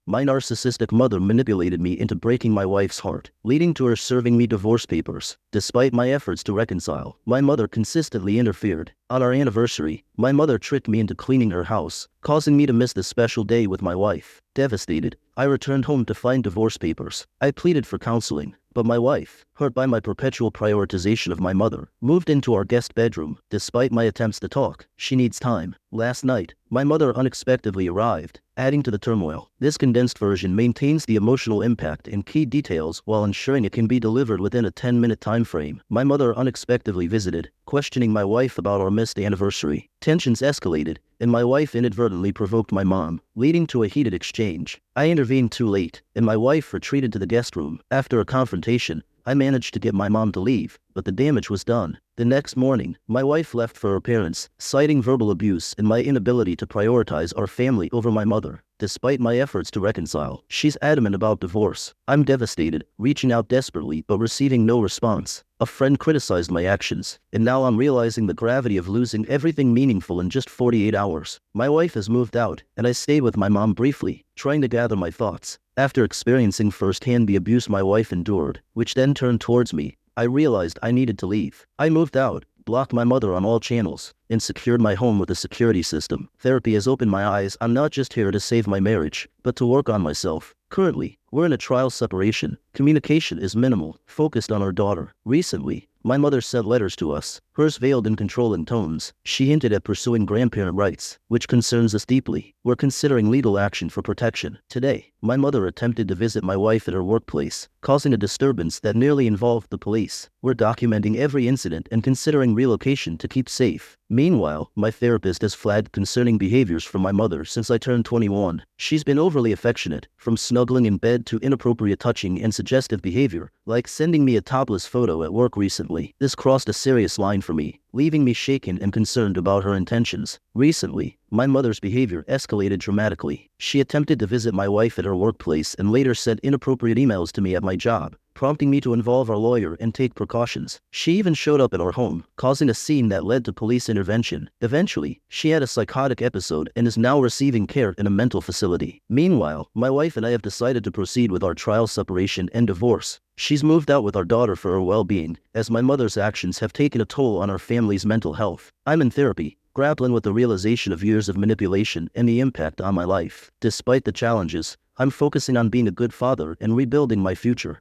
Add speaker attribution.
Speaker 1: My narcissistic mother manipulated me into breaking my wife's heart, leading to her serving me divorce papers. Despite my efforts to reconcile, my mother consistently interfered. On our anniversary, my mother tricked me into cleaning her house, causing me to miss the special day with my wife. Devastated, I returned home to find divorce papers. I pleaded for counseling, but my wife, hurt by my perpetual prioritization of my mother, moved into our guest bedroom. Despite my attempts to talk, she needs time. Last night, my mother unexpectedly arrived, adding to the turmoil. This condensed version maintains the emotional impact and key details while ensuring it can be delivered within a 10-minute time frame. My mother unexpectedly visited, questioning my wife about our missed anniversary. Tensions escalated, and my wife inadvertently provoked my mom, leading to a heated exchange. I intervened too late, and my wife retreated to the guest room. After a confrontation, I managed to get my mom to leave, but the damage was done. The next morning, my wife left for her parents, citing verbal abuse and my inability to prioritize our family over my mother. Despite my efforts to reconcile, she's adamant about divorce. I'm devastated, reaching out desperately but receiving no response. A friend criticized my actions, and now I'm realizing the gravity of losing everything meaningful in just 48 hours. My wife has moved out, and I stay with my mom briefly, trying to gather my thoughts. After experiencing firsthand the abuse my wife endured, which then turned towards me, I realized I needed to leave. I moved out, blocked my mother on all channels, and secured my home with a security system. Therapy has opened my eyes. I'm not just here to save my marriage, but to work on myself. Currently, we're in a trial separation. Communication is minimal, focused on our daughter. Recently, my mother sent letters to us, hers veiled in controlling tones. She hinted at pursuing grandparent rights, which concerns us deeply. We're considering legal action for protection. Today, my mother attempted to visit my wife at her workplace, causing a disturbance that nearly involved the police. We're documenting every incident and considering relocation to keep safe. Meanwhile, my therapist has flagged concerning behaviors from my mother since I turned 21. She's been overly affectionate, from snuggling in bed to inappropriate touching and suggestive behavior, like sending me a topless photo at work recently. This crossed a serious line for me, leaving me shaken and concerned about her intentions. Recently, my mother's behavior escalated dramatically. She attempted to visit my wife at her workplace and later sent inappropriate emails to me at my job, prompting me to involve our lawyer and take precautions. She even showed up at our home, causing a scene that led to police intervention. Eventually, she had a psychotic episode and is now receiving care in a mental facility. Meanwhile, my wife and I have decided to proceed with our trial separation and divorce. She's moved out with our daughter for her well-being, as my mother's actions have taken a toll on our family's mental health. I'm in therapy, grappling with the realization of years of manipulation and the impact on my life. Despite the challenges, I'm focusing on being a good father and rebuilding my future.